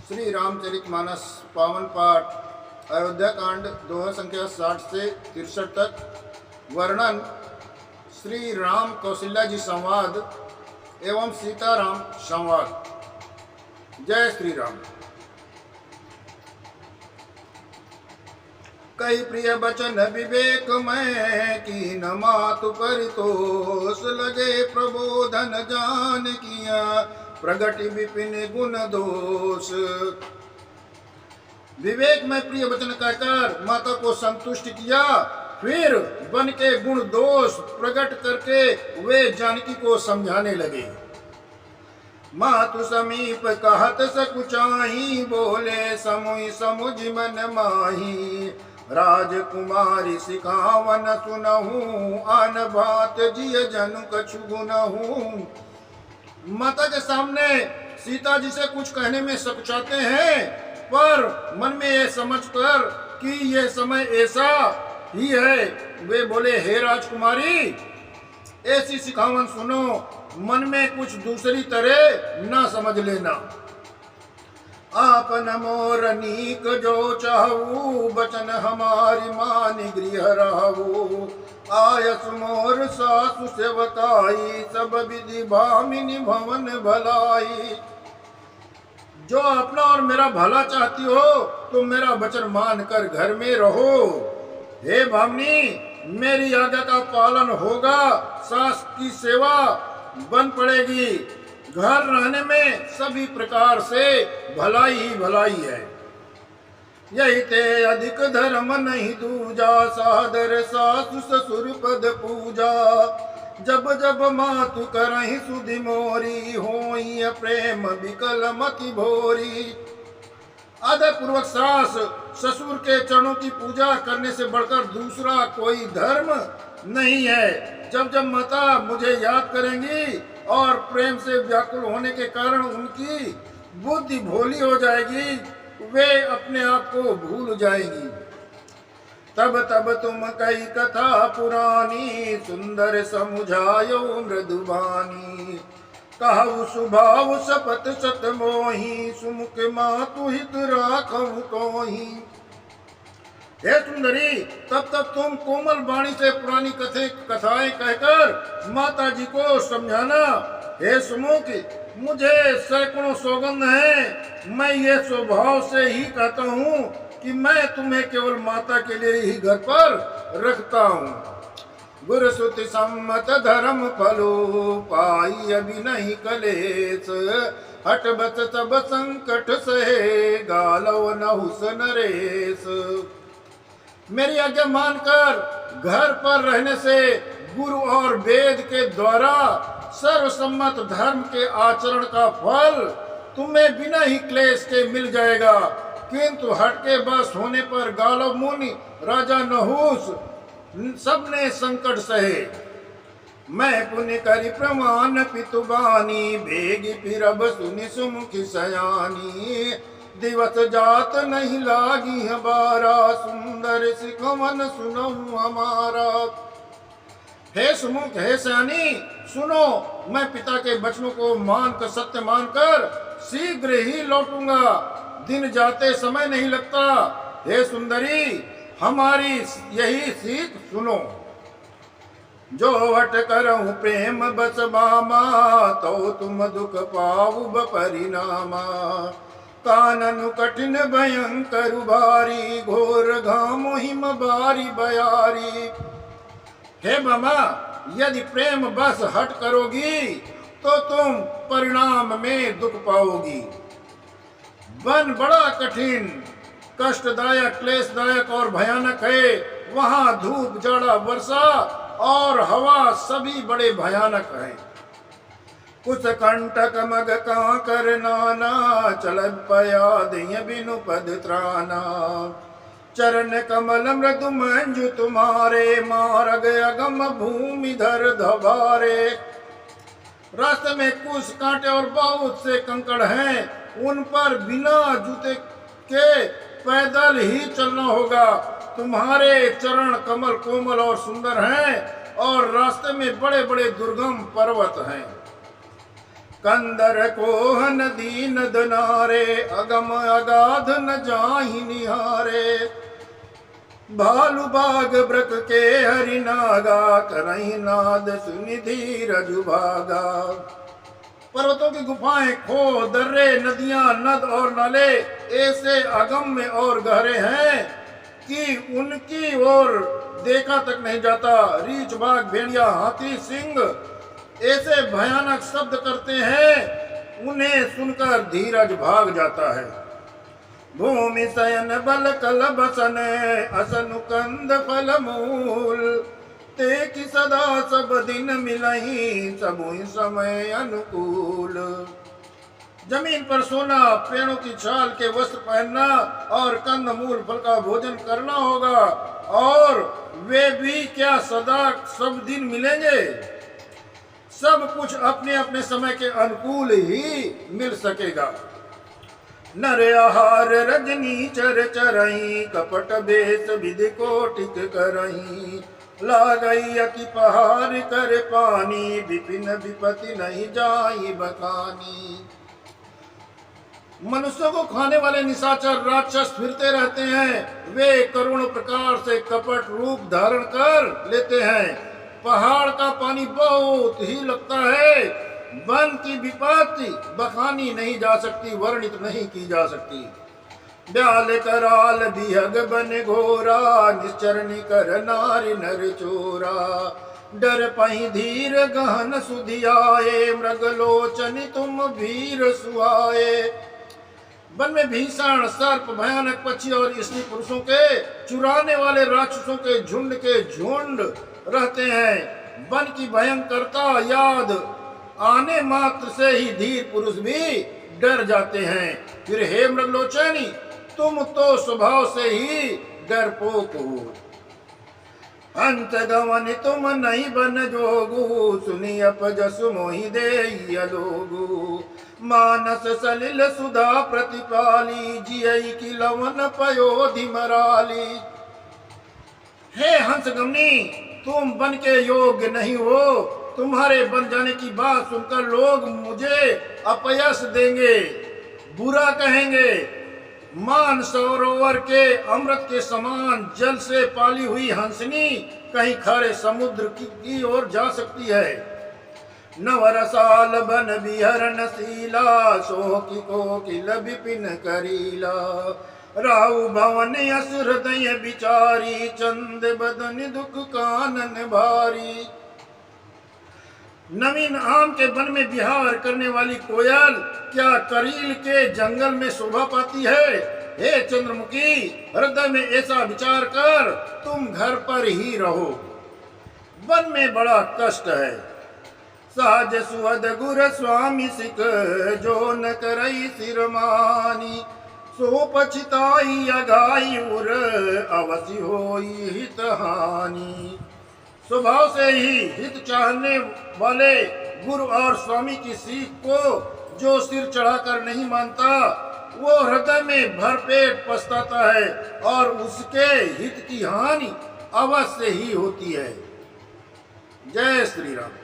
श्री रामचरितमानस पावन पाठ अयोध्या कांड दोहा संख्या 60 से 63 तक। वर्णन श्री राम कौशल्या जी संवाद एवं सीताराम संवाद। जय श्री राम। कई प्रिय बचन विवेक में की न मातु परितोष, लगे प्रबोधन जान किया प्रगति विपिन गुण दोष। विवेक में प्रिय वचन कहकर माता को संतुष्ट किया, फिर बन के गुण दोष प्रकट करके वे जानकी को समझाने लगे। मातु समीप कहत सकुचाही, बोले समुई समुझ मन माही। राजकुमारी सिखावन सुनहूं, आन बात जिय जनु कछु गुनहूं। माता के सामने सीता जी से कुछ कहने में सकुचाते हैं, पर मन में ये समझकर कि ये समय ऐसा ही है, वे बोले हे राजकुमारी ऐसी सिखावन सुनो, मन में कुछ दूसरी तरह ना समझ लेना। आपन मोर नीक जो चाहू, बचन हमारी मानी गृह रहू। आयस मोर सासु सेवकाई, सब विधि भामिनी भवन भलाई। जो अपना और मेरा भला चाहती हो तो मेरा वचन मान कर घर में रहो। हे भामिनी मेरी आज्ञा का पालन होगा, सास की सेवा बन पड़ेगी। घर रहने में सभी प्रकार से भलाई ही भलाई है। यही ते अधिक धर्म नहीं दूजा, सादर सासु ससुर पद पूजा। जब जब मातु करहि सुधि मोरी, होई प्रेम विकल मति भोरी। आदर पूर्वक सास ससुर के चरणों की पूजा करने से बढ़कर दूसरा कोई धर्म नहीं है। जब जब माता मुझे याद करेंगी और प्रेम से व्याकुल होने के कारण उनकी बुद्धि भोली हो जाएगी, वे अपने आप को भूल जाएंगी। तब तब तुम कई कथा पुरानी, सुंदर समुझायो मृदुबानी। कहु सुभाव सपत सत मोही, सुमुख मातु हित राखहु तोही। हे सुंदरी तब तब तुम कोमल वाणी से पुरानी कथाएं कहकर माता जी को समझाना। हे सुमुख मुझे सैकड़ों सौगंध है, मैं ये स्वभाव से ही कहता हूँ कि मैं तुम्हें केवल माता के लिए ही घर पर रखता हूँ। गुरु सुति सम्मत धर्म फलो, पाई अभी नहीं कलेश। हट बच सब संकट सहे, गालव नहुस नरेश। मेरी आज्ञा मानकर घर पर रहने से गुरु और वेद के द्वारा सर्वसम्मत धर्म के आचरण का फल तुम्हें बिना ही क्लेश के मिल जाएगा। किंतु हटके बस होने पर गालव मुनि राजा नहुस सबने संकट सहे। मैं पुण्य करी प्रमाण पितुबानी, भेगी फिरब सुनि सुमुखी सयानी। दिवस जात नहीं लागी हमारा, सुंदर सिखवन सुनहु हमारा। हे सुमुख हे सयानी सुनो, मैं पिता के वचनों को मानकर सत्य मानकर शीघ्र ही लौटूंगा, दिन जाते समय नहीं लगता। हे सुंदरी हमारी यही सीख सुनो। जो हट करहु प्रेम बस बामा, तो तुम दुख पाऊ बपरिणामा। कानन कठिन भयंकर भारी, घोर घाम हिम बारी बयारी। हे बामा यदि प्रेम बस हट करोगी तो तुम परिणाम में दुख पाओगी। वन बड़ा कठिन कष्टदायक क्लेशदायक और भयानक है। वहाँ धूप जाड़ा वर्षा और हवा सभी बड़े भयानक हैं। कुछ कंटक मग कांकर नाना, चल पया दिय बिनु पद त्राना। चरण कमल मृदु मंजु तुम्हारे, मार्ग अगम भूमि धर धबारे। रास्ते में कुछ कांटे और बहुत से कंकड़ हैं, उन पर बिना जूते के पैदल ही चलना होगा। तुम्हारे चरण कमल कोमल और सुंदर हैं और रास्ते में बड़े बड़े दुर्गम पर्वत हैं। कंदर कोहन दीन दनारे, अगम अगाध न जाहि निहारे। भालु बाग ब्रक के हरिनागा, करही नाद सुनि धीरज भागा। पर्वतों की गुफाएं, खो, दर्रे, नदियां, नद और नाले ऐसे अगम में और गहरे हैं कि उनकी ओर देखा तक नहीं जाता। रीछ, बाघ, भेड़िया, हाथी, सिंह ऐसे भयानक शब्द करते हैं, उन्हें सुनकर धीरज भाग जाता है। भूमि शयन बल कल बसन, असनु कंद फल मूल। ते कि सदा सब दिन मिलही, सबुहि समय अनुकूल। जमीन पर सोना, पेड़ों की छाल के वस्त्र पहनना और कंद मूल फल का भोजन करना होगा, और वे भी क्या सदा सब दिन मिलेंगे। सब कुछ अपने अपने समय के अनुकूल ही मिल सकेगा। नर आहार रजनी चर चरही, कपट बेस विधि कोटिक करही। लागई अति पहाड़ कर पानी, विपिन विपति नहीं जाई बखानी। मनुष्यों को खाने वाले निशाचर राक्षस फिरते रहते हैं। वे करुण प्रकार से कपट रूप धारण कर लेते हैं। पहाड़ का पानी बहुत ही लगता है। वन की विपत्ति बखानी नहीं जा सकती, वर्णित नहीं की जा सकती। ब्याल कराल बिहग बन घोरा, निश्चर निकर नारी नर चोरा। डर पही धीर गहन सुधियाए, मृगलोचन तुम वीर सुहाए। वन में भीषण सर्प, भयानक पक्षी और स्त्री पुरुषों के चुराने वाले राक्षसों के झुंड रहते हैं। वन की भयंकरता याद आने मात्र से ही धीर पुरुष भी डर जाते हैं। फिर हे मृगलोचनी, तुम तो स्वभाव से ही डरपोक हो। अंत गवन तुम नहीं बन जोगु, सुनी अपजस मोहि देई लोगु। मानस सलिल सुधा प्रतिपाली, जियई की लवन पयोधि मराली। हे हंसगमनी, तुम बन के योग्य नहीं हो। तुम्हारे बन जाने की बात सुनकर लोग मुझे अपयश देंगे, बुरा कहेंगे। मान सरोवर के अमृत के समान जल से पाली हुई हंसनी कहीं खारे समुद्र की ओर जा सकती है। नवरसाल बन बिहरन शीला, शोकी कोकिल विपिन करीला। राहु भवन यस हृदय विचारी, चंद बदन दुख कानन भारी। नवीन आम के वन में विहार करने वाली कोयल क्या करील के जंगल में शोभा पाती है। हे चंद्रमुखी, हृदय में ऐसा विचार कर तुम घर पर ही रहो। वन में बड़ा कष्ट है। सहज सुहद गुर स्वामी सिख, जो न करई सिरमानी। सो पछताई अगाई उर, अवश्य होई हित हानि। स्वभाव से ही हित चाहने वाले गुरु और स्वामी की सीख को जो सिर चढ़ाकर नहीं मानता, वो हृदय में भरपेट पछताता है और उसके हित की हानि अवश्य ही होती है। जय श्री राम।